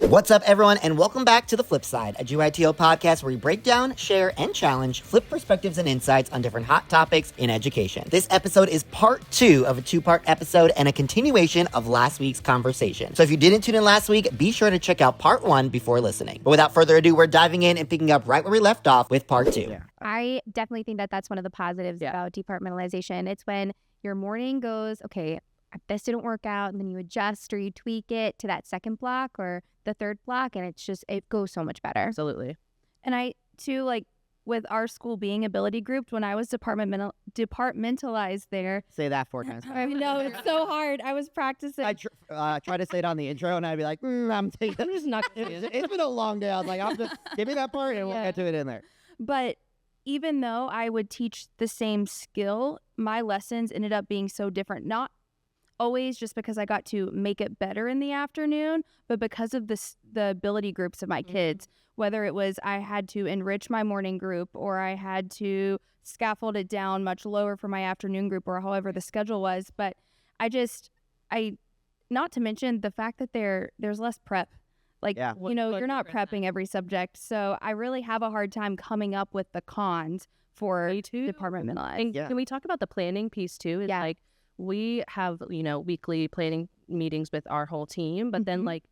What's up, everyone, and welcome back to The Flip Side, a gyto podcast where we break down, share, and challenge flip perspectives and insights on different hot topics in education. This episode is part 2 of a 2-part episode and a continuation of last week's conversation. So if you didn't tune in last week, be sure to check out part 1 before listening. But without further ado, we're diving in and picking up right where we left off with part 2. Yeah. I definitely think that that's one of the positives about departmentalization. It's when your morning goes, okay, this didn't work out, and then you adjust or you tweak it to that second block or the third block, and it goes so much better. Absolutely. And I too, like with our school being ability grouped, when I was departmentalized there. Say that 4 times. I know, it's so hard. I was practicing. I try to say it on the intro, and I'd be like, I'm just not. It's been a long day. I was like, I'll just give me that part, and we'll get to it in there. But even though I would teach the same skill, my lessons ended up being so different. Not always just because I got to make it better in the afternoon, but because of the ability groups of my kids, whether it was I had to enrich my morning group or I had to scaffold it down much lower for my afternoon group or however the schedule was. But not to mention the fact that there's less prep. Like, you're not prepping every subject. So I really have a hard time coming up with the cons for departmentalized. And can we talk about the planning piece too? It's like, we have, weekly planning meetings with our whole team, but then like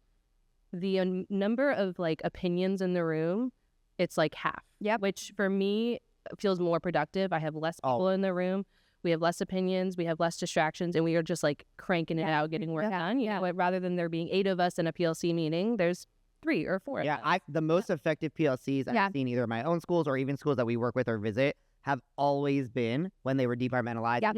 the number of like opinions in the room, it's like half. Yeah. Which for me feels more productive. I have less people in the room. We have less opinions. We have less distractions, and we are just like cranking it out, getting work done. You know, rather than there being 8 of us in a PLC meeting, there's 3 or 4. Yeah. The most effective PLCs I've seen either in my own schools or even schools that we work with or visit have always been when they were departmentalized. Yeah,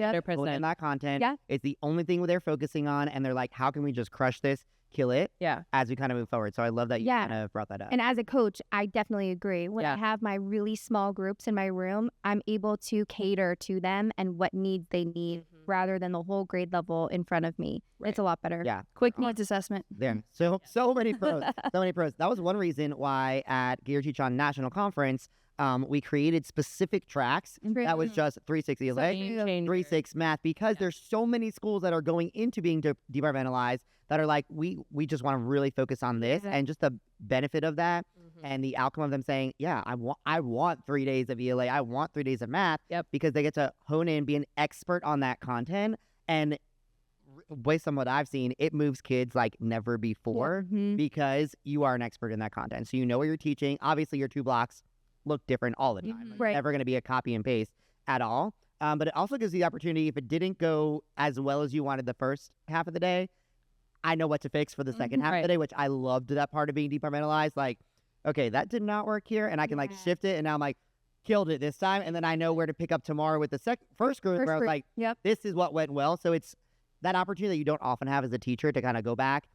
in that content. Yeah. It's the only thing they're focusing on, and they're like, how can we just crush this, kill it, as we kind of move forward. So I love that you kind of brought that up. And as a coach, I definitely agree. When I have my really small groups in my room, I'm able to cater to them and what needs they need rather than the whole grade level in front of me. Right. It's a lot better. Yeah. Quick needs assessment. There. So many pros. So many pros. That was one reason why at Gear Teach On National Conference, we created specific tracks that was just 360 LA, 3-6 math, because there's so many schools that are going into being departmentalized that are like, we just want to really focus on this, and just the benefit of that and the outcome of them saying, I want 3 days of ELA, I want 3 days of math, because they get to hone in, be an expert on that content, and based on what I've seen, it moves kids like never before because you are an expert in that content. So you know what you're teaching. Obviously, your 2 blocks look different all the time. It's never going to be a copy and paste at all. But it also gives you the opportunity, if it didn't go as well as you wanted the first half of the day, I know what to fix for the second half of the day, which I loved that part of being departmentalized. Like, okay, that did not work here, and I can like shift it, and now I'm like, killed it this time, and then I know where to pick up tomorrow with the first group where I was like, this is what went well. So it's that opportunity that you don't often have as a teacher to kind of go back,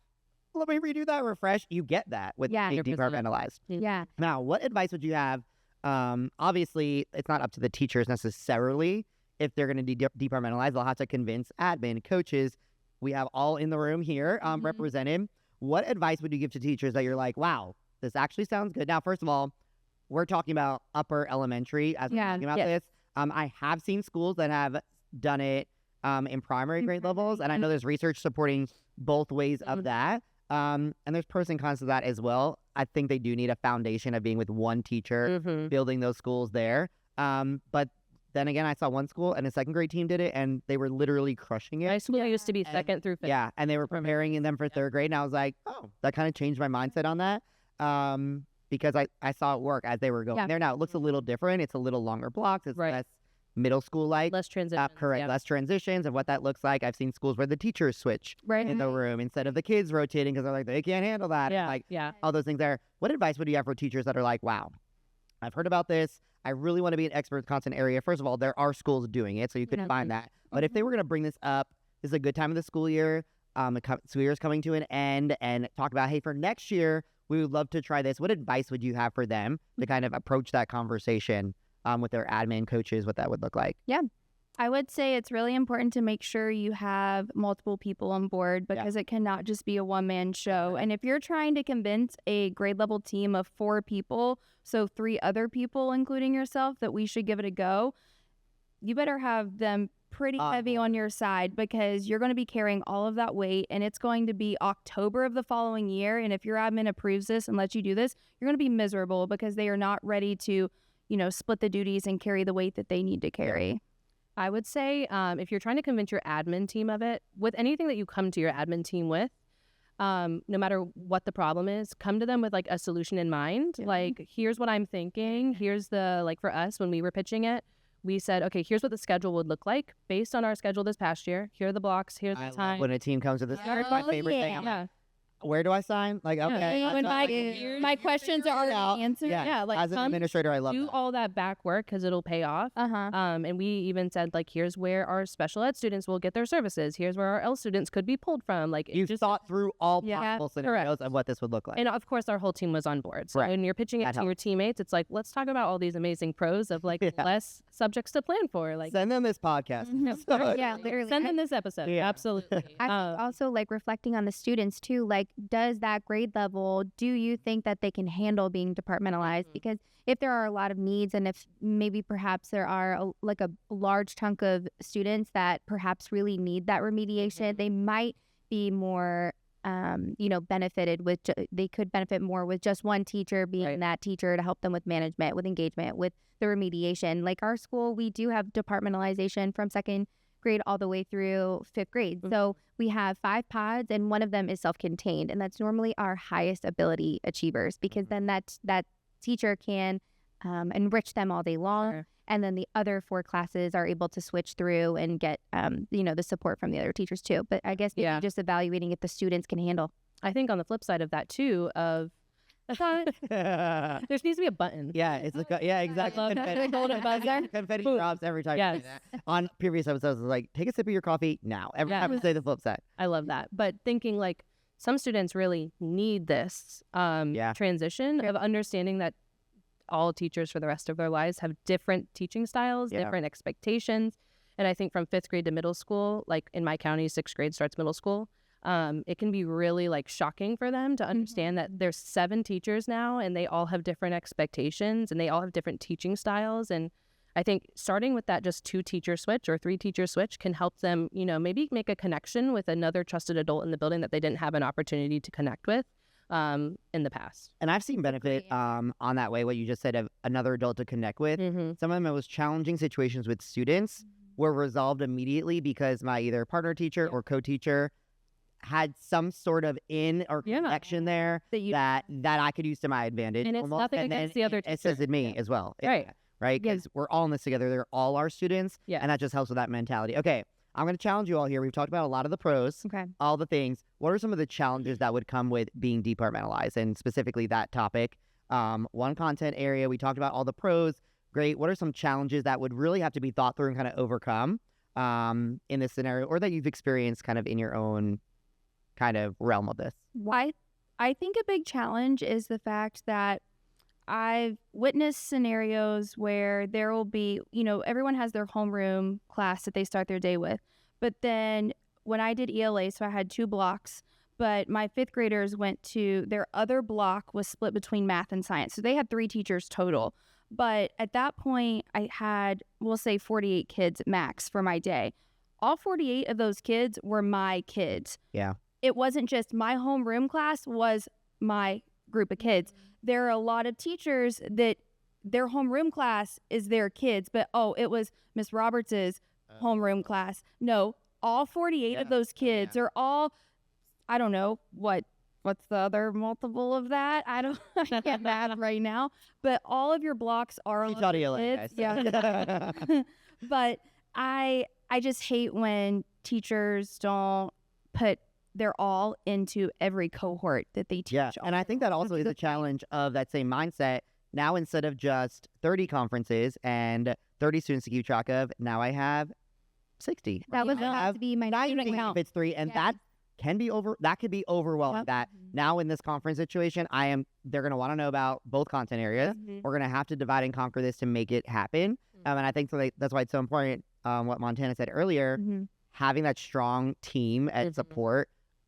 let me redo that, refresh. You get that with being departmentalized. Yeah. Now, what advice would you have? Obviously, it's not up to the teachers necessarily. If they're going to departmentalize, they'll have to convince admin, coaches. We have all in the room here represented. What advice would you give to teachers that you're like, wow, this actually sounds good? Now, first of all, we're talking about upper elementary as we're talking about this. I have seen schools that have done it in primary grade levels, and I know there's research supporting both ways of that. And there's pros and cons to that as well. I think they do need a foundation of being with one teacher, building those schools there. But then again, I saw one school and a second grade team did it, and they were literally crushing it. My school used to be second through fifth. Yeah, and they were preparing them for third grade, and I was like, oh, that kind of changed my mindset on that. Because I saw it work as they were going there. Now, it looks a little different. It's a little longer blocks. It's less middle school-like. Less transitions. Correct, less transitions and what that looks like. I've seen schools where the teachers switch in the room instead of the kids rotating because they're like, they can't handle that. All those things there. What advice would you have for teachers that are like, wow, I've heard about this. I really want to be an expert in content area. First of all, there are schools doing it, so you could find that. But if they were going to bring this up, this is a good time of the school year. The school year is coming to an end, and talk about, hey, for next year, we would love to try this. What advice would you have for them to kind of approach that conversation with their admin coaches, what that would look like? Yeah. I would say it's really important to make sure you have multiple people on board because it cannot just be a one-man show. And if you're trying to convince a grade level team of 4 people, so 3 other people, including yourself, that we should give it a go, you better have them pretty heavy on your side because you're going to be carrying all of that weight, and it's going to be October of the following year. And if your admin approves this and lets you do this, you're going to be miserable because they are not ready to, split the duties and carry the weight that they need to carry. I would say if you're trying to convince your admin team of it, with anything that you come to your admin team with, no matter what the problem is, come to them with like a solution in mind. Yeah. Like, here's what I'm thinking. Here's for us, when we were pitching it, we said, okay, here's what the schedule would look like based on our schedule this past year. Here are the blocks. Here's the time. When a team comes to this, it's my favorite thing. Yeah. Where do I sign? Like, okay. When my questions are answered. Yeah, like as an administrator, I love do all that back work because it'll pay off. And we even said, like, here's where our special ed students will get their services. Here's where our L students could be pulled from. Like, you just thought through all possible scenarios of what this would look like. And of course, our whole team was on board. So when you're pitching it to your teammates, it's like, let's talk about all these amazing pros of like less subjects to plan for. Like, send them this podcast. Literally. Send them this episode. Yeah. Absolutely. Also, like reflecting on the students too. Like, does that grade level, do you think that they can handle being departmentalized? Because if there are a lot of needs, and if maybe perhaps there are a large chunk of students that perhaps really need that remediation, they might be more benefited with they could benefit more with just one teacher being that teacher to help them with management, with engagement, with the remediation. Like our school, we do have departmentalization from second grade all the way through fifth grade. So we have 5 pods, and one of them is self-contained, and that's normally our highest ability achievers, because then that teacher can enrich them all day long. And then the other 4 classes are able to switch through and get the support from the other teachers too. But I guess just evaluating if the students can handle. I think on the flip side of that too, there needs to be a button. Yeah, it's like exactly. Confetti drops every time. Yes. On previous episodes, it's like, take a sip of your coffee now. Every time I say the flip side. I love that. But thinking like some students really need this transition of understanding that all teachers for the rest of their lives have different teaching styles, different expectations. And I think from 5th grade to middle school, like in my county, 6th grade starts middle school. It can be really like shocking for them to understand that there's 7 teachers now, and they all have different expectations, and they all have different teaching styles. And I think starting with that just 2 teacher switch or 3 teacher switch can help them, maybe make a connection with another trusted adult in the building that they didn't have an opportunity to connect with in the past. And I've seen benefit on that way, what you just said, of another adult to connect with. Some of the most challenging situations with students were resolved immediately because my either partner teacher or co-teacher had some sort of in or connection there that I could use to my advantage. And it's nothing against the other teacher. It says in me as well. Right? Because we're all in this together. They're all our students. And that just helps with that mentality. Okay, I'm going to challenge you all here. We've talked about a lot of the pros, all the things. What are some of the challenges that would come with being departmentalized, and specifically that topic? One content area, we talked about all the pros. Great. What are some challenges that would really have to be thought through and kind of overcome in this scenario, or that you've experienced kind of in your own kind of realm of this? I think a big challenge is the fact that I've witnessed scenarios where there will be, everyone has their homeroom class that they start their day with. But then when I did ELA, so I had 2 blocks, but my 5th graders went to their other block was split between math and science. So they had 3 teachers total. But at that point, I had, we'll say 48 kids max for my day. All 48 of those kids were my kids. Yeah. It wasn't just my homeroom class was my group of kids. There are a lot of teachers that their homeroom class is their kids, but it was Miss Roberts's homeroom class. No, all 48 of those kids are all, I don't know, what's the other multiple of that? I can't math right now, but all of your blocks are all kids. Yeah. But I just hate when teachers don't put their all into every cohort that they teach. Yeah, and I think that also is a challenge of that same mindset. Now, instead of just 30 conferences and 30 students to keep track of, now I have 60. That would have to be my student count. If it's 3, and that can be overwhelming. That now in this conference situation, they're going to want to know about both content areas. We're going to have to divide and conquer this to make it happen. And I think that's why it's so important, what Montana said earlier, having that strong team and support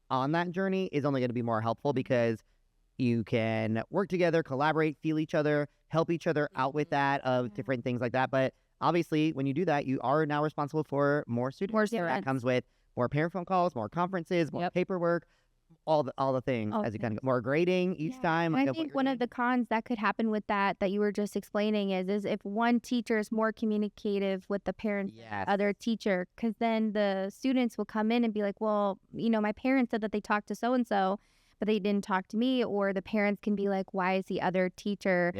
on that journey is only going to be more helpful, because you can work together, collaborate, feel each other, help each other out with that of different things like that. But obviously, when you do that, you are now responsible for more students. More students. That comes with more parent phone calls, more conferences, more paperwork, all the things as you kind of more grading each time. And I think one of the cons that could happen with that you were just explaining is if one teacher is more communicative with the parents than the other teacher, because then the students will come in and be like, well, my parents said that they talked to so-and-so, but they didn't talk to me. Or the parents can be like, why is the other teacher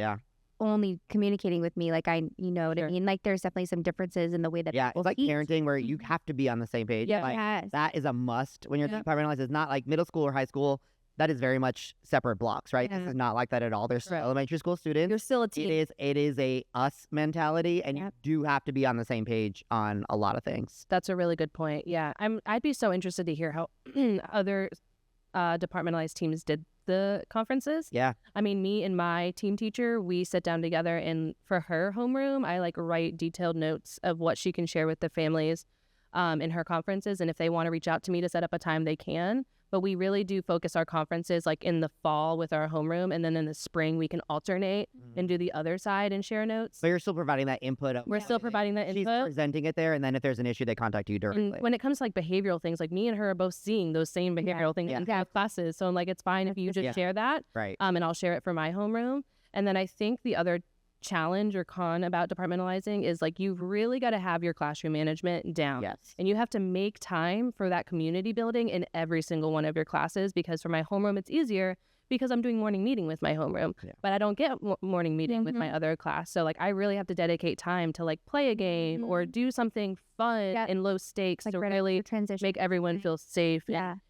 only communicating with me? Like, what I mean? Like, there's definitely some differences in the way that it's like parenting where you have to be on the same page. That is a must when you're departmentalized. It's not like middle school or high school. That is very much separate blocks, right? This is not like that at all. There's still elementary school students. You're still a team. It is a us mentality, and you do have to be on the same page on a lot of things. That's a really good point. Yeah, I'd be so interested to hear how other departmentalized teams did the conferences. I mean, me and my team teacher, we sit down together, and for her homeroom, I write detailed notes of what she can share with the families in her conferences, and if they want to reach out to me to set up a time, they can. But we really do focus our conferences in the fall with our homeroom, and then in the spring we can alternate and do the other side and share notes. So you're still providing that input. We're still providing that input. She's presenting it there, and then if there's an issue, they contact you directly. And when it comes to behavioral things, me and her are both seeing those same behavioral things in classes. So I'm it's fine if you just share that, right? And I'll share it for my homeroom. And then I think the other challenge or con about departmentalizing is you've really got to have your classroom management down. And you have to make time for that community building in every single one of your classes, because for my homeroom it's easier because I'm doing morning meeting with my homeroom, but I don't get morning meeting with my other class. So I really have to dedicate time to play a game or do something fun and low stakes to really make everyone feel safe and,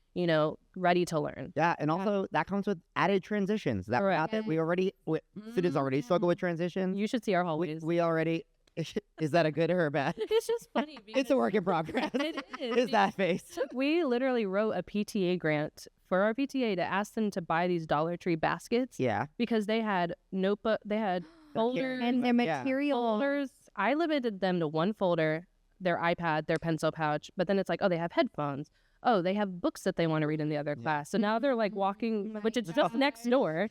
ready to learn. And also that comes with added transitions. That students already struggle with transitions. You should see our hallways. We already. Is that a good or a bad? It's just funny. It's a work in progress. It is. Is that face? We literally wrote a PTA grant for our PTA to ask them to buy these Dollar Tree baskets. Because they had notebook, they had folders and their material folders. I limited them to one folder, their iPad, their pencil pouch, but then it's they have headphones. Oh, they have books that they want to read in the other class. So now they're walking, which is just next door.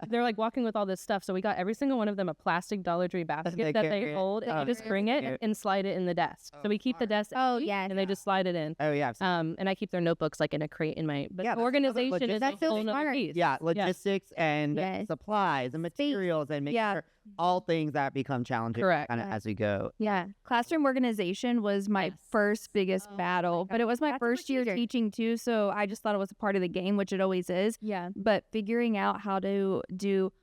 They're walking with all this stuff. So we got every single one of them a plastic Dollar Tree basket that they hold, and you just bring it and slide it in the desk. So we keep the desk and they just slide it in. And I keep their notebooks in a crate in my organization is a whole nother piece. Logistics and supplies and materials and make sure all things that become challenging as we go. Classroom organization was my first biggest battle, but it was my first year teaching too, so I just thought it was a part of the game, which it always is. But figuring out how to do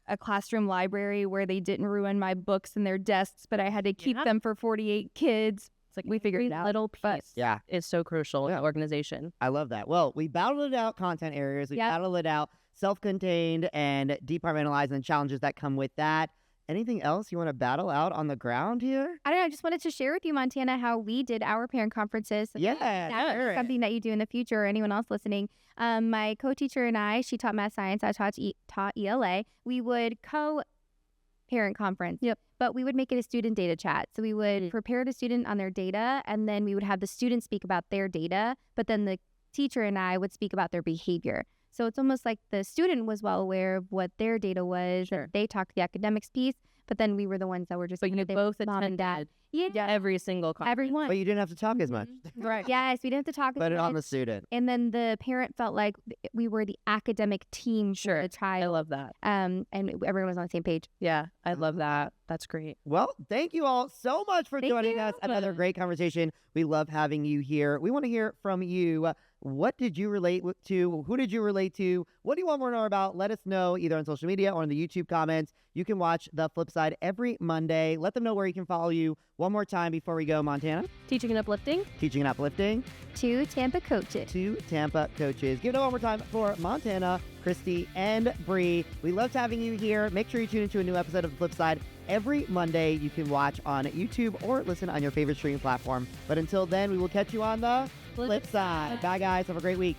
a classroom library where they didn't ruin my books and their desks, but I had to keep them for 48 kids. It's we figured it out. Little piece is so crucial in the organization. I love that. Well, we battled it out content areas. We battled it out self-contained and departmentalized and challenges that come with that. Anything else you want to battle out on the ground here? I don't know. I just wanted to share with you, Montana, how we did our parent conferences. That's something that you do in the future, or anyone else listening. My co-teacher and I, she taught math science, I taught ELA. We would parent conference. But we would make it a student data chat. So we would prepare the student on their data, and then we would have the student speak about their data, but then the teacher and I would speak about their behavior. So it's almost like the student was well aware of what their data was. They talked the academics piece, but then we were the ones that were just. But you both attended every single conference. Everyone. But you didn't have to talk as much. Right. Yes, we didn't have to talk as much. Put it on the student. And then the parent felt like we were the academic team for the child. I love that. And everyone was on the same page. Yeah, I love that. That's great. Well, thank you all so much for joining us. Another great conversation. We love having you here. We want to hear from you. What did you relate to? Who did you relate to? What do you want more to know about? Let us know either on social media or in the YouTube comments. You can watch The Flip Side every Monday. Let them know where you can follow you. One more time before we go, Montana. Teaching and uplifting. Teaching and uplifting. 2 Tampa coaches. 2 Tampa coaches. Give it one more time for Montana, Christi, and Bri. We loved having you here. Make sure you tune into a new episode of The Flip Side every Monday. You can watch on YouTube or listen on your favorite streaming platform. But until then, we will catch you on the flip side. Bye, guys. Have a great week.